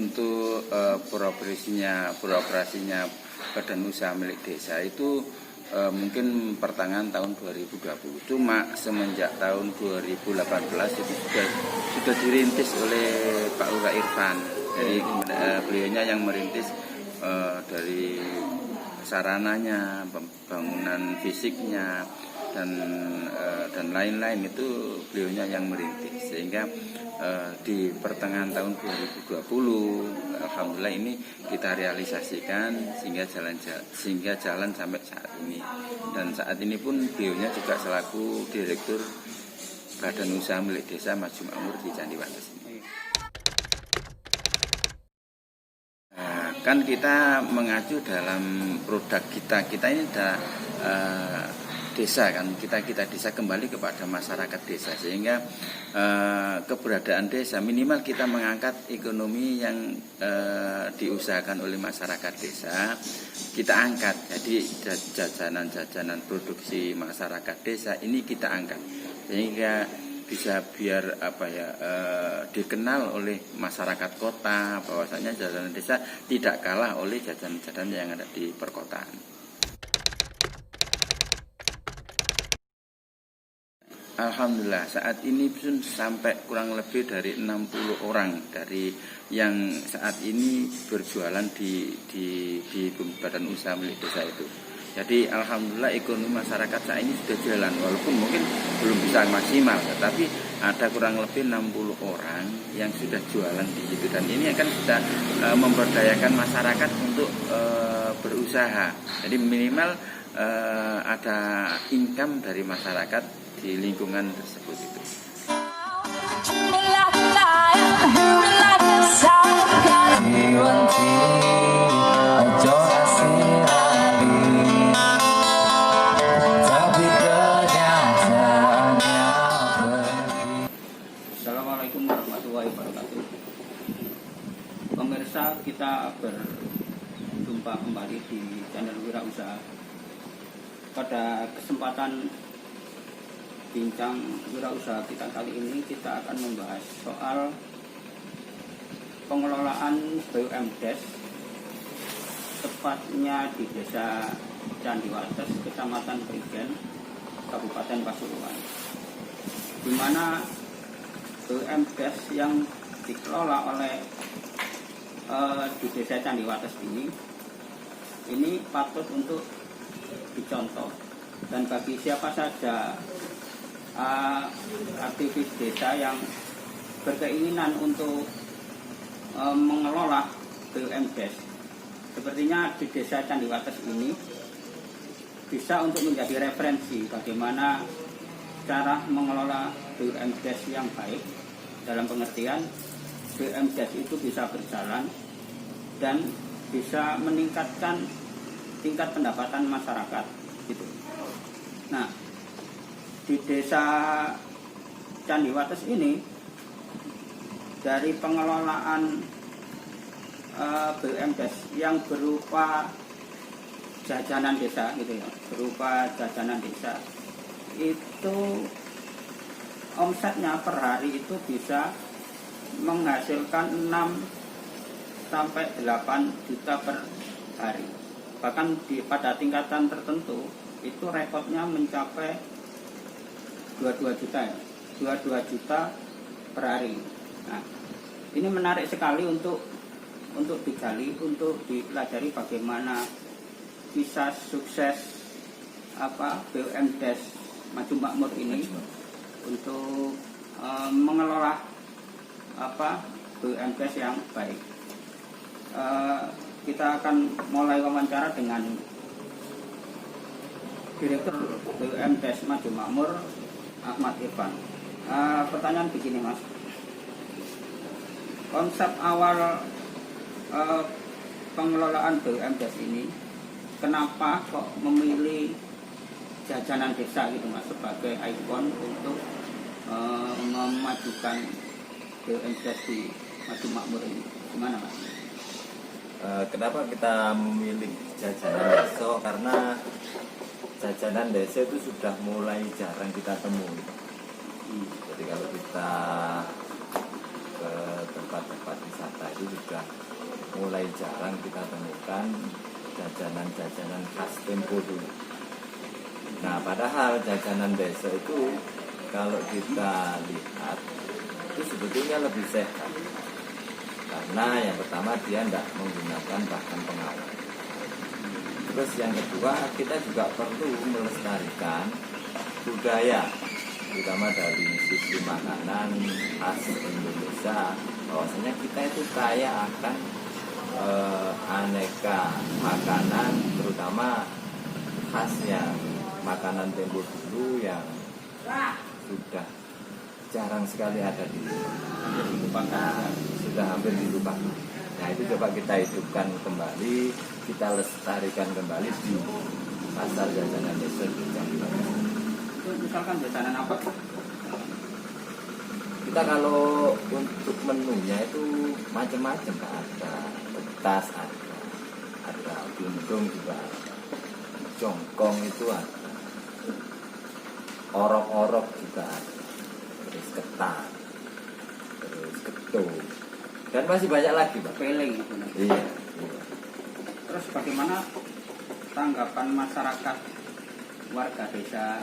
untuk beroperasinya badan usaha milik desa itu mungkin pertengahan tahun 2020. Cuma semenjak tahun 2018 itu sudah dirintis oleh Pak Lurah Irfan. Jadi beliaunya yang merintis dari sarananya, bangunan fisiknya dan lain-lain itu beliaunya yang merintis, sehingga di pertengahan tahun 2020 alhamdulillah ini kita realisasikan sehingga jalan sampai saat ini. Dan saat ini pun beliaunya juga selaku direktur Badan Usaha Milik Desa Maju Makmur di Candi Wates ini. Kan kita mengacu dalam produk kita ini ada desa kan, kita desa kembali kepada masyarakat desa, sehingga keberadaan desa minimal kita mengangkat ekonomi yang diusahakan oleh masyarakat desa, kita angkat. Jadi jajanan produksi masyarakat desa ini kita angkat, sehingga bisa biar dikenal oleh masyarakat kota bahwasanya jajanan desa tidak kalah oleh jajanan yang ada di perkotaan. Alhamdulillah saat ini pun sampai kurang lebih dari 60 orang dari yang saat ini berjualan di badan usaha milik desa itu. Jadi alhamdulillah ekonomi masyarakat saat ini sudah jalan, walaupun mungkin belum bisa maksimal, tetapi ada kurang lebih 60 orang yang sudah jualan di situ, dan ini akan sudah memberdayakan masyarakat untuk berusaha. Jadi minimal ada income dari masyarakat di lingkungan tersebut itu. Assalamualaikum warahmatullahi wabarakatuh. Pemirsa, kita berjumpa kembali di channel Wirausaha. Pada kesempatan bincang wirausaha kita kali ini, kita akan membahas soal pengelolaan BUMDes, tepatnya di Desa Candi Wates, Kecamatan Prigen, Kabupaten Pasuruan, di mana BUMDes yang dikelola oleh di Desa Candi Wates ini patut untuk dicontoh, dan bagi siapa saja aktivis desa yang berkeinginan untuk mengelola BUMDes, sepertinya di Desa Candi Wates ini bisa untuk menjadi referensi bagaimana cara mengelola BUMDes yang baik, dalam pengertian BUMDes itu bisa berjalan dan bisa meningkatkan tingkat pendapatan masyarakat gitu. Nah, di Desa Candi Wates ini, dari pengelolaan BUMDes yang berupa jajanan desa gitu ya, berupa jajanan desa itu omsetnya per hari itu bisa menghasilkan 6 sampai 8 juta per hari. Bahkan pada tingkatan tertentu itu rekodnya mencapai 22 juta ya, 22 juta per hari. Nah, ini menarik sekali untuk digali, untuk dipelajari bagaimana bisa sukses BUMDes Maju Makmur ini untuk mengelola BUMDes yang baik. Kita akan mulai wawancara dengan Direktur BUMDes Maju Makmur, Ahmad Irfan. Pertanyaan begini, Mas. Konsep awal pengelolaan BUMDes ini, kenapa kok memilih jajanan desa gitu, Mas, sebagai ikon untuk memajukan BUMDes di Maju Makmur ini? Gimana, Mas? Kenapa kita memilih jajanan desa? Karena jajanan desa itu sudah mulai jarang kita temui. Jadi kalau kita ke tempat-tempat wisata itu sudah mulai jarang kita temukan jajanan-jajanan khas Tempo dulu. Nah, padahal jajanan desa itu kalau kita lihat itu sebetulnya lebih sehat. Karena yang pertama dia tidak menggunakan bahan pengawet. Terus yang kedua kita juga perlu melestarikan budaya, terutama dari sisi makanan khas Indonesia. Bahwasanya kita itu kaya akan aneka makanan, terutama khas yang makanan Tempo dulu yang sudah jarang sekali ada di sudah hampir dilupakan. Nah, itu coba kita hidupkan kembali, kita lestarikan kembali di pasar jajanan desa di Jambi. Itu misalkan jajanan apa? Kita kalau untuk menunya itu macam-macam, ada petas, ada bundung juga ada, jongkong itu ada, orok-orok juga ada, terus ketan, terus ketum, dan masih banyak lagi, Pak. Peling itu. Iya. Terus bagaimana tanggapan masyarakat warga desa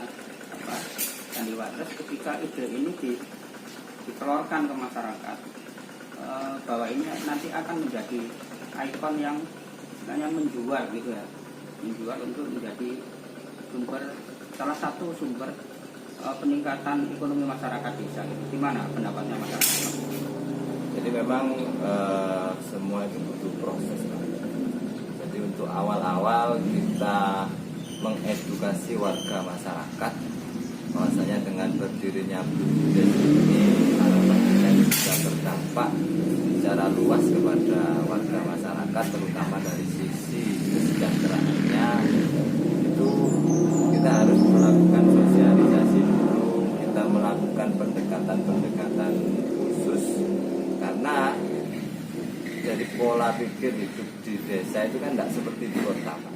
Sandiwates ketika ide ini ditelurkan ke masyarakat, bahwa ini nanti akan menjadi ikon yang sebenarnya menjual gitu ya, menjual untuk menjadi salah satu sumber peningkatan ekonomi masyarakat desa. Gimana pendapatnya masyarakat? Jadi memang semua itu butuh proses, Pak. Jadi untuk awal-awal kita mengedukasi warga masyarakat bahwasanya dengan berdirinya BUMDes ini harapan kita bisa berdampak secara luas kepada warga masyarakat, terutama dari sisi kesejahteraannya. Itu kita harus melakukan sosialisasi dulu, kita melakukan pendekatan-pendekatan khusus, karena dari pola pikir hidup di desa itu kan tidak seperti di kota, Pak.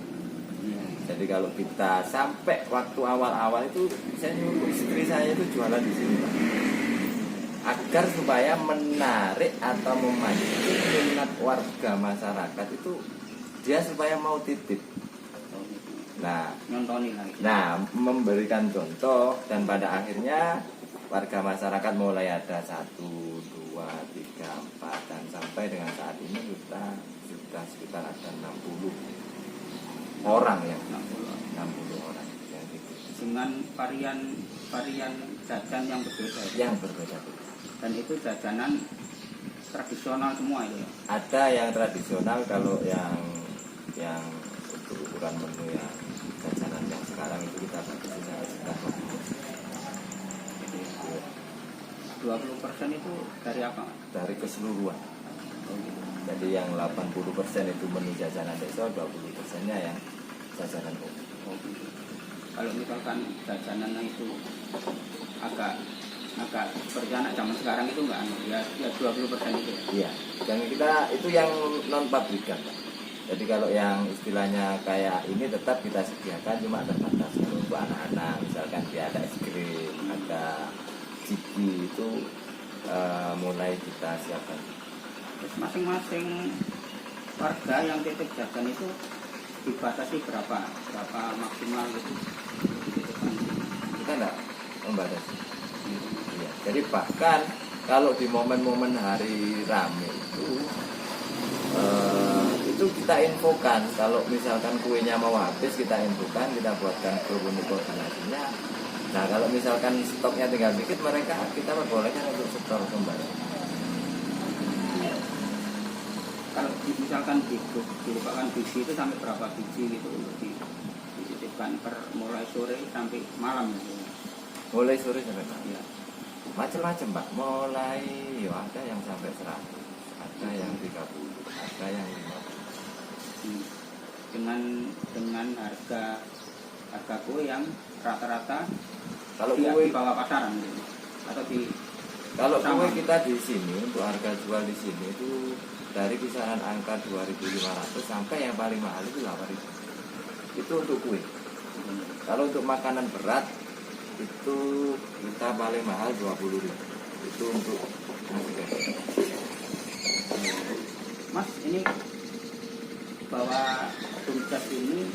Jadi kalau kita sampai waktu awal-awal itu, saya nyuruh istri saya itu jualan di sini, Pak, agar supaya menarik atau memancing minat warga masyarakat itu, dia supaya mau titip. Nah, memberikan contoh, dan pada akhirnya warga masyarakat mulai ada 1, 2, 3, 4, dan sampai dengan saat ini kita sudah sekitar ada 60 orang yang 60 orang yang itu dengan varian jajan yang berbeda ya? Yang berbeda. Dan itu jajanan tradisional semua itu ya? Ada yang tradisional, kalau yang untuk ukuran menu yang jajanan yang sekarang itu kita batasinya sudah 20% itu dari apa? Dari keseluruhan. Jadi yang 80% itu menu jajanan desa, 20%-nya yang jajanan umum. Kalau misalkan jajanan itu agak seperti anak zaman sekarang itu enggak, ya 20% itu. Iya. Dan kita itu yang non pabrikan, Pak. Jadi kalau yang istilahnya kayak ini tetap kita sediakan, cuma terbatas. Kalau untuk anak-anak misalkan dia ada es krim, ada ciki, itu mulai kita siapkan. Terus masing-masing warga yang titip jajan itu dibatasi berapa maksimal gitu? Kita enggak membatasi. Iya. Jadi bahkan kalau di momen-momen hari rame itu kita infokan, kalau misalkan kuenya mau habis kita infokan, kita buatkan grup untuk koordinasinya. Nah, kalau misalkan stoknya tinggal dikit, kita membolehkan untuk setor kembali. Kalau misalkan dilupakan biji itu sampai berapa biji gitu untuk dititipkan mulai sore sampai malam gitu? Mulai sore sampai malam. Ya. Macam-macam, Pak. Mulai ada yang sampai 100, ada yang 30, ada yang 50. Dengan harga kue yang rata-rata kalau di kue bawah pasaran gitu. Atau kalau sama. kue kita di sini untuk harga jual di sini itu dari kisaran angka 2.500 sampai yang paling mahal itu 8.000. Itu untuk kue. Kalau untuk makanan berat itu kita paling mahal 20.000. Itu untuk nasi goreng. Mas, ini bahwa BUMDes ini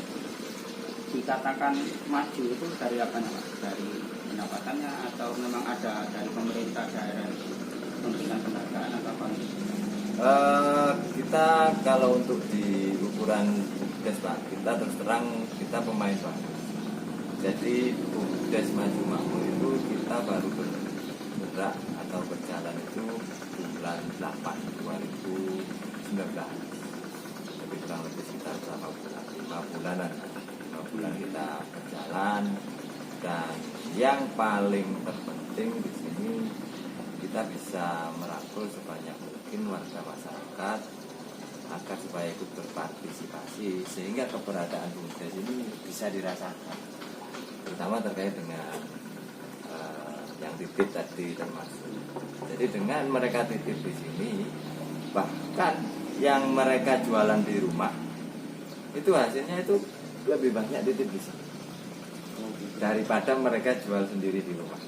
dikatakan maju itu dari apa Mas? Dari pendapatannya atau memang ada dari pemerintah daerah memberikan penghargaan atau apa? Kita kalau untuk di ukuran BUMDes Pak, kita terus terang kita pemain baru. Jadi BUMDes Maju Makmur itu kita baru bergerak atau berjalan itu bulan 8 2019. Jadi kurang lebih sekitar berapa bulan? 5 bulanan. 5 bulan kita berjalan, dan yang paling terpenting di sini kita bisa merangkul sebanyak mungkin warga masyarakat agar supaya ikut berpartisipasi sehingga keberadaan BUMDes ini bisa dirasakan, terutama terkait dengan yang titip tadi termasuk. Jadi dengan mereka titip di sini, bahkan yang mereka jualan di rumah itu hasilnya itu lebih banyak titip di sini daripada mereka jual sendiri di rumah.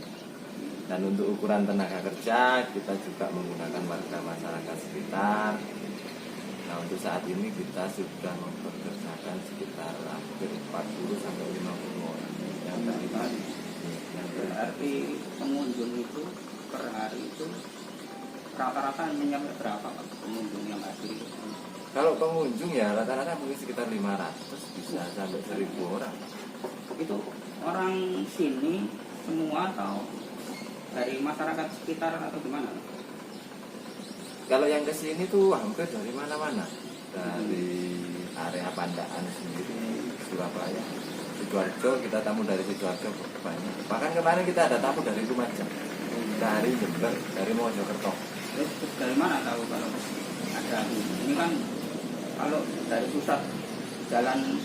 Dan untuk ukuran tenaga kerja kita juga menggunakan warga masyarakat sekitar. Nah untuk saat ini kita sudah mempekerjakan sekitar hampir 40 sampai 50 orang yang terlibat. Yang berarti pengunjung itu per hari itu rata-rata mencapai berapa Pak pengunjung yang hadir? Kalau pengunjung ya rata-rata mungkin sekitar 500 bisa sampai 1000 orang. Itu orang sini semua atau dari masyarakat sekitar atau gimana? Kalau yang kesini tuh hampir dari mana-mana, dari area Pandaan sendiri, Surabaya, Sidoarjo, kita tamu dari Sidoarjo banyak. Bahkan kemarin kita ada tamu dari Lumajang, dari Jember, dari Mojokerto. Terus dari mana tahu kalau ada ini kan kalau dari pusat jalan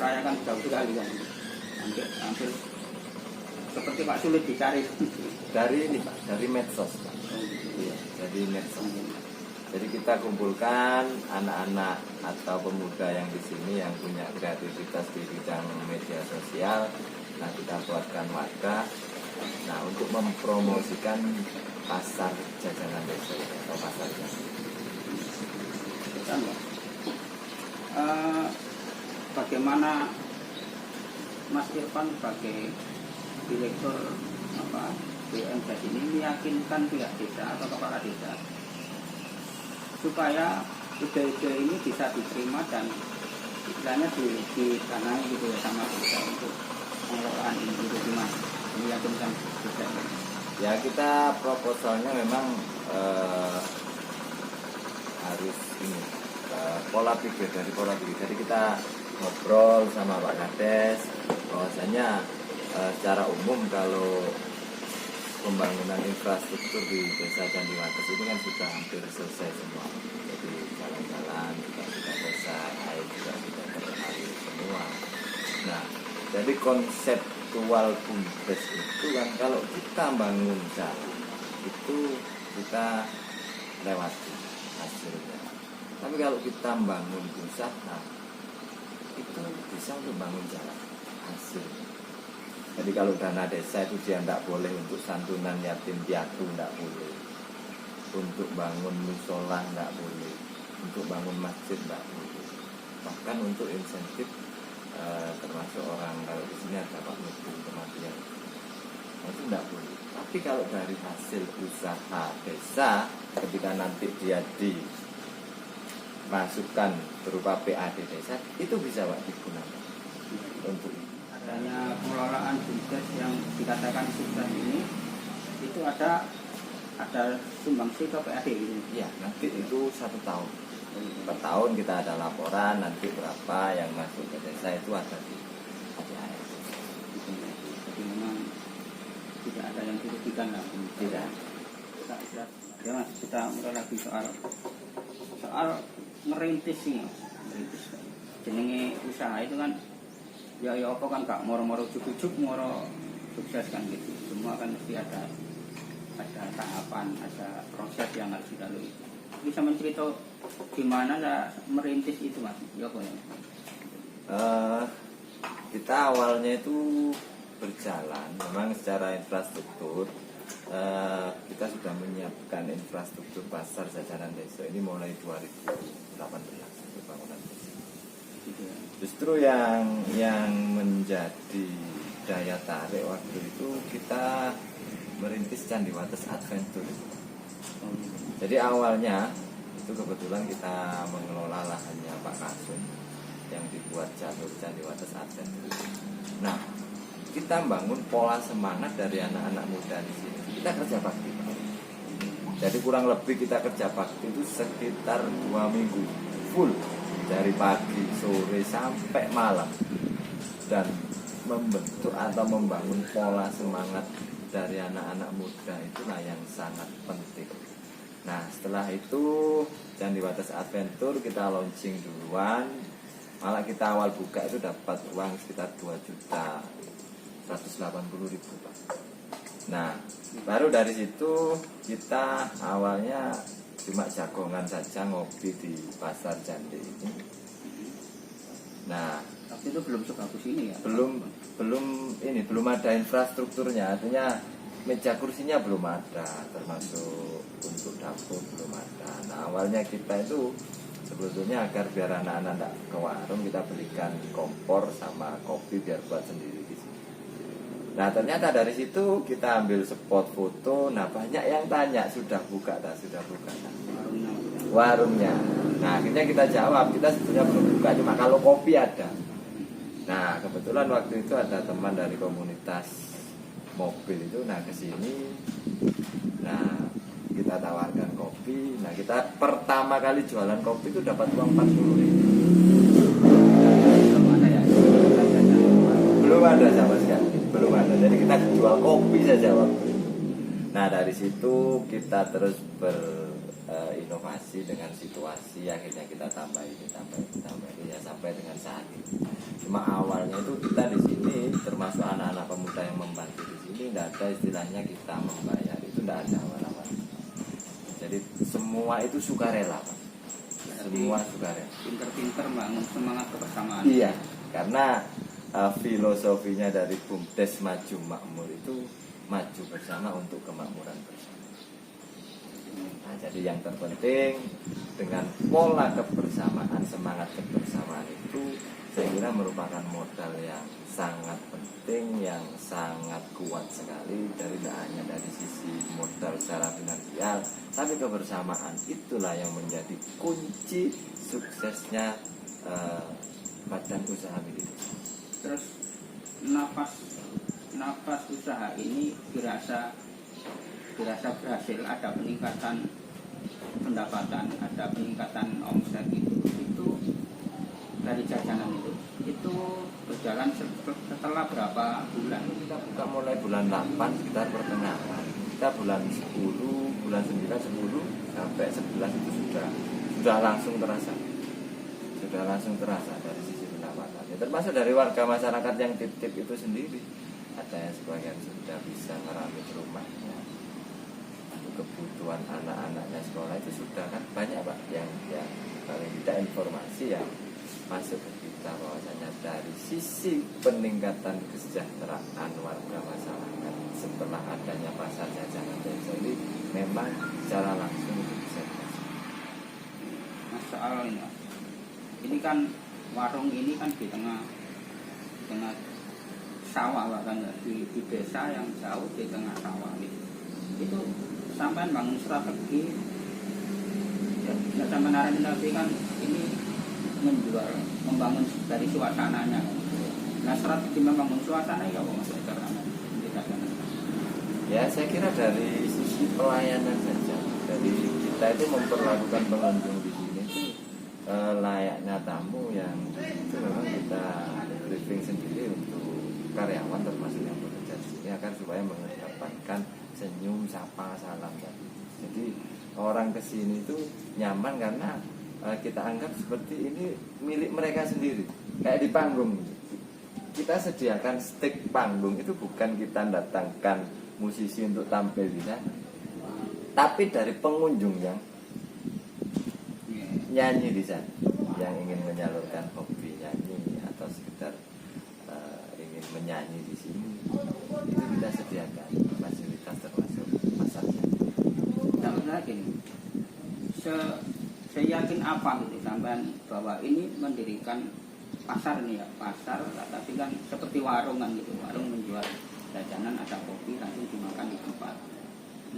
raya kan jauh sekali kan, hampir seperti Pak sulit dicari. Dari ini Pak, dari medsos Pak. Iya, dari medsos. Jadi kita kumpulkan anak-anak atau pemuda yang di sini yang punya kreativitas di bidang media sosial. Nah kita buatkan wadah. Nah untuk mempromosikan pasar jajanan desa atau pasar jajanan. Bagaimana Mas Irfan sebagai direktur BUMDes ini meyakinkan pihak desa atau kepala desa supaya ide-ide ini bisa diterima dan istilahnya didanai gitu ya sama desa untuk pengelolaan ini gitu gimana meyakinkan desa ini? Ya kita proposalnya memang harus ini pola pikir. Jadi kita ngobrol sama Pak Kades bahwasanya secara umum kalau pembangunan infrastruktur di Desa Candiwates ini kan sudah hampir selesai semua. Jadi jalan-jalan juga sudah selesai, air juga sudah teralir semua. Nah, jadi konseptual BUMDes itu kan kalau kita bangun jalan itu kita lewati hasilnya. Tapi kalau kita bangun usaha itu bisa untuk bangun jalan hasilnya. Jadi kalau dana desa itu dia tidak boleh untuk santunan yatim piatu, tidak boleh. Untuk bangun musola tidak boleh. Untuk bangun masjid tidak boleh. Bahkan untuk insentif termasuk orang kalau di sini ada Pak Mutu kematian, itu tidak boleh. Tapi kalau dari hasil usaha desa ketika nanti dia dimasukkan berupa PAD desa itu bisa Pak digunakan untuk adanya pengelolaan BUMDes yang dikatakan sukses ini itu ada sumbangsi ke PAD gitu. Ya, nanti itu 1 tahun. Per tahun kita ada laporan nanti berapa yang masuk ke desa itu ada di ADAR. Jadi memang tidak ada yang dirugikan lah. Tidak. Ya Mas, kita mulai lagi soal merintis nih, jenenge usaha itu kan ya apa kan gak moro-moro cukup moro sukses kan gitu. Semua kan mesti ada tahapan, ada proses yang harus dilalui. Bisa menceritakan gimana lah merintis itu Mas? Ya apa ya? Kita awalnya itu berjalan memang secara infrastruktur kita sudah menyiapkan infrastruktur pasar jajanan desa ini mulai 2018 untuk bangunan desa. Justru yang menjadi daya tarik waktu itu kita merintis Candiwates Adventure. Jadi awalnya itu kebetulan kita mengelola lahannya Pak Kasum yang dibuat jalur Candiwates Adventure. Nah, kita bangun pola semangat dari anak-anak muda di sini. Kita kerja bakti. Jadi kurang lebih kita kerja bakti itu sekitar 2 minggu full dari pagi, sore sampai malam dan membentuk atau membangun pola semangat dari anak-anak muda itulah yang sangat penting. Nah, setelah itu Candiwates Adventure kita launching duluan. Malah kita awal buka itu dapat uang sekitar 2.180.000, Pak. Nah, baru dari situ kita awalnya cuma jagongan saja ngopi di pasar Candi ini. Nah, tapi itu belum sebagus ini ya? Belum ada infrastrukturnya, artinya meja kursinya belum ada, termasuk untuk dapur belum ada. Nah, awalnya kita itu sebetulnya agar biar anak-anak tidak ke warung, kita belikan kompor sama kopi biar buat sendiri di sini. Nah, ternyata dari situ kita ambil spot foto. Nah, banyak yang tanya, sudah buka tak? Warungnya. Nah, akhirnya kita jawab, kita sebetulnya belum buka, cuma kalau kopi ada. Nah, kebetulan waktu itu ada teman dari komunitas mobil itu, nah kesini, nah kita tawarkan kopi. Nah, kita pertama kali jualan kopi itu dapat uang 40.000. Belum ada sama sekali, belum ada. Jadi kita jual kopi saja waktu itu. Nah, dari situ kita terus berinovasi dengan situasi, akhirnya kita tambah ini ya sampai dengan saat ini. Cuma awalnya itu kita di sini termasuk anak-anak pemuda yang membantu di sini, tidak ada istilahnya kita membayar, itu tidak ada awal-awal. Jadi semua itu sukarela, Pak. Semua sukarela. Pinter-pinter bangun semangat kebersamaan. Iya, karena filosofinya dari BUMDes Maju Makmur itu maju bersama untuk kemakmuran bersama. Nah, jadi yang terpenting dengan pola kebersamaan, semangat kebersamaan itu saya kira merupakan modal yang sangat penting, yang sangat kuat sekali dari tidak hanya dari sisi modal secara finansial, tapi kebersamaan itulah yang menjadi kunci suksesnya badan usaha milik desa. Terus nafas usaha ini dirasa berhasil, ada peningkatan pendapatan, ada peningkatan omset itu dari jajanan itu berjalan setelah berapa bulan? Kita buka mulai bulan 8 sekitar pertengahan. Kita bulan 10, bulan 9, 10 sampai 11 itu sudah langsung terasa. Sudah langsung terasa dari sisi pendapatan. Ya, termasuk dari warga masyarakat yang tip-tip itu sendiri. Ada yang sebagian sudah bisa ngeramit rumahnya, kebutuhan anak-anaknya sekolah itu sudah kan banyak, Pak, yang paling tidak informasi yang masuk ke kita bahwasanya dari sisi peningkatan kesejahteraan warga masyarakat setelah adanya pasar jajanan desa ini memang secara langsung itu bisa dirasakan. Mas, soal ini kan warung ini kan di tengah sawah, bahkan di desa yang jauh di tengah sawah gitu. Itu sampai bangun strategi ya sama narasi kan ini membangun dari suasananya. Nah, strategi membangun suasana ya Mas caranya. Ya, saya kira dari sisi pelayanan saja. Dari kita itu memperlakukan pengunjung di sini itu layaknya tamu yang itu memang kita briefing sendiri untuk karyawan termasuk yang bekerja di sini agar supaya mengedepankan senyum, sapa, salam tadi. Jadi orang kesini itu nyaman karena kita anggap seperti ini milik mereka sendiri. Kayak di panggung, kita sediakan stage panggung itu bukan kita datangkan musisi untuk tampil di sana, tapi dari pengunjung yang nyanyi di sana, yang ingin menyalurkan hobi nyanyi atau sekedar ingin menyanyi di sini, itu kita sediakan fasilitas termasuk saya yakin apa gitu sampean bahwa ini mendirikan pasar nih ya, pasar tapi kan seperti warung kan gitu, warung menjual jajanan, ada kopi langsung dimakan di tempat.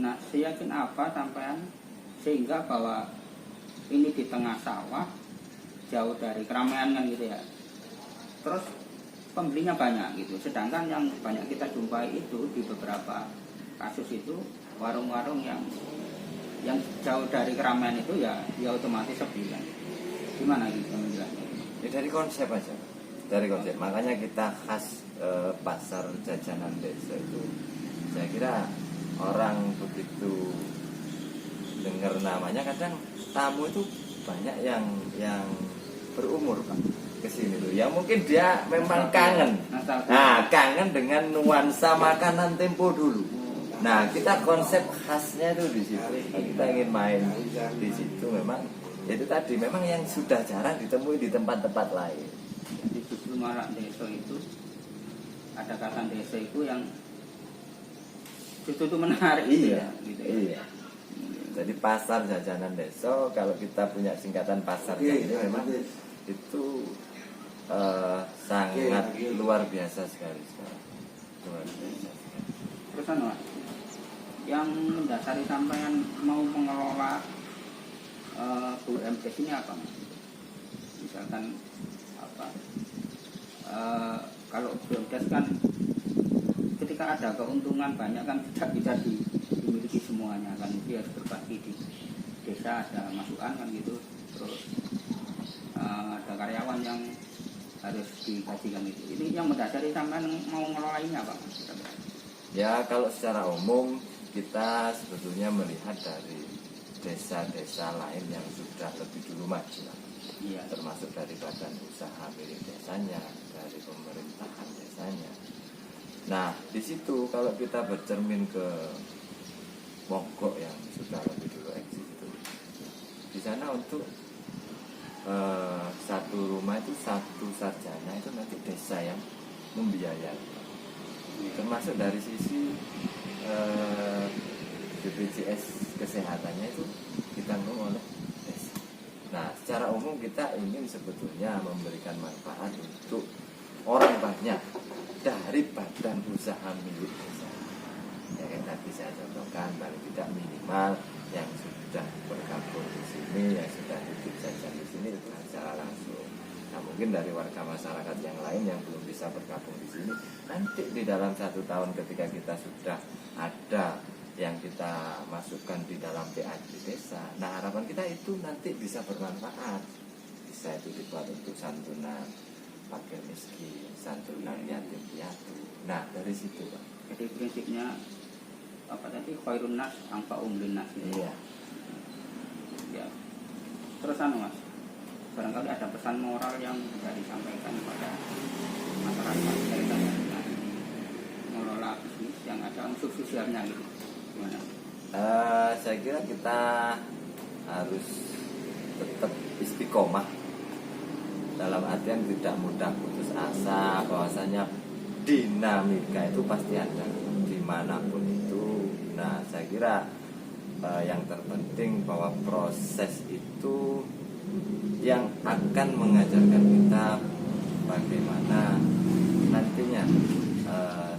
Nah, saya yakin apa sampean sehingga bahwa ini di tengah sawah jauh dari keramaian kan gitu ya, terus pembelinya banyak gitu, sedangkan yang banyak kita jumpai itu di beberapa kasus itu warung-warung yang jauh dari keramaian itu ya otomatis sepi kan. Gimana gitu menjelaskan? Ya dari konsep aja, dari konsep. Makanya kita khas pasar jajanan desa itu, saya kira orang begitu dengar namanya, kadang tamu itu banyak yang berumur Pak kesini tuh, yang mungkin dia memang kangen. Nah, kangen dengan nuansa makanan tempo dulu. Nah, kita konsep khasnya itu di situ. Kita ingin main di situ, memang itu tadi, memang yang sudah jarang ditemui di tempat-tempat lain. Jadi justru malah desa itu ada kata desa itu yang justru itu menarik. Iya, gitu ya. iya. Jadi pasar jajanan desa, kalau kita punya singkatan pasar ini memang itu sangat luar biasa sekali. Luar biasa. Terus Mas, yang mendasari sampean mau mengelola BUMDes ini apa Mas? Misalkan apa? Kalau BUMDes kan ketika ada keuntungan banyak kan tidak bisa dimiliki semuanya kan, dia harus berbagi di desa, ada masukan kan gitu, terus ada karyawan yang harus digajikan gitu. Ini yang mendasari sampean mau ngelola ini apa Mas? Ya, kalau secara umum kita sebetulnya melihat dari desa-desa lain yang sudah lebih dulu maju, Iya. termasuk dari badan usaha milik desanya, dari pemerintahan desanya. Nah, di situ kalau kita bercermin ke Mogok yang sudah lebih dulu eksis itu, di sana untuk satu rumah itu satu sarjana itu nanti desa yang membiayai, termasuk dari sisi BPJS kesehatannya itu ditanggung oleh desa. Nah, secara umum kita ingin sebetulnya memberikan manfaat untuk orang banyak dari badan usaha milik desa. Ya, yang tadi saya contohkan, paling tidak minimal yang sudah bergabung di sini, yang sudah hidup jajan di sini itu secara langsung. Nah, mungkin dari warga masyarakat yang lain yang belum bisa bergabung di sini, nanti di dalam 1 tahun ketika kita sudah ada yang kita masukkan di dalam PAD desa, nah harapan kita itu nanti bisa bermanfaat, bisa itu dibuat untuk santunan fakir miskin, santunan yatim piatu. Nah, dari situ Pak. Jadi prinsipnya apa tadi, khairun nas anfa'um linnas. Iya. Ya. Terus Mas, barangkali ada pesan moral yang bisa disampaikan kepada masyarakat kaitan dengan mengelola bisnis yang ada unsur sosialnya gitu. Gimana? Saya kira kita harus tetap istiqomah, dalam artian tidak mudah putus asa, bahwasanya dinamika itu pasti ada dimanapun itu. Nah, saya kira yang terpenting bahwa proses itu yang akan mengajarkan kita bagaimana nantinya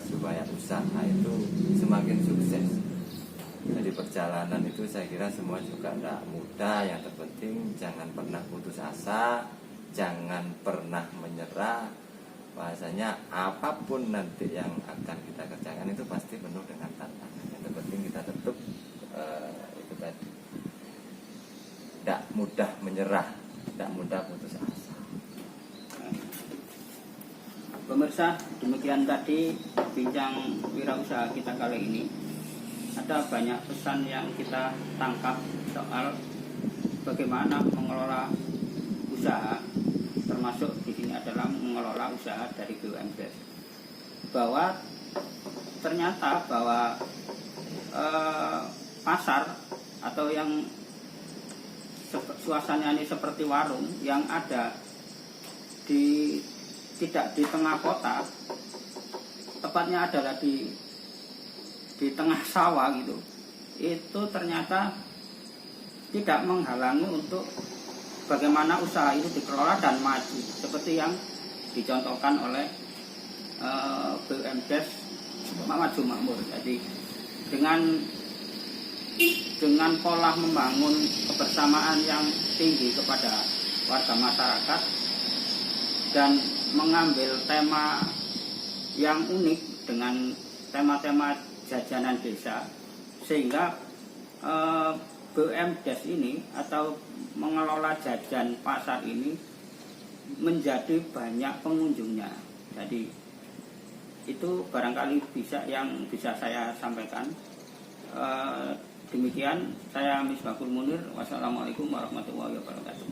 supaya usaha itu semakin sukses. Jadi perjalanan itu saya kira semua juga tidak mudah. Yang terpenting jangan pernah putus asa, jangan pernah menyerah. Bahasanya apapun nanti yang akan kita kerjakan itu pasti penuh dengan tantangan. Yang terpenting kita tetap itu tadi, tidak mudah menyerah, tidak mudah putus asa. Pemirsa, demikian tadi bincang wirausaha kita kali ini. Ada banyak pesan yang kita tangkap soal bagaimana mengelola usaha, termasuk di sini adalah mengelola usaha dari BUMDes. Bahwa ternyata bahwa pasar atau yang suasananya seperti warung yang ada tidak di tengah kota, tepatnya adalah di tengah sawah gitu, itu ternyata tidak menghalangi untuk bagaimana usaha itu dikelola dan maju seperti yang dicontohkan oleh BUMDes Maju Makmur. Jadi dengan pola membangun kebersamaan yang tinggi kepada warga masyarakat dan mengambil tema yang unik dengan tema-tema jajanan desa, sehingga BUMDes ini atau mengelola jajan pasar ini menjadi banyak pengunjungnya. Jadi itu barangkali yang bisa saya sampaikan. Demikian, saya Misbahul Munir. Wassalamualaikum warahmatullahi wabarakatuh.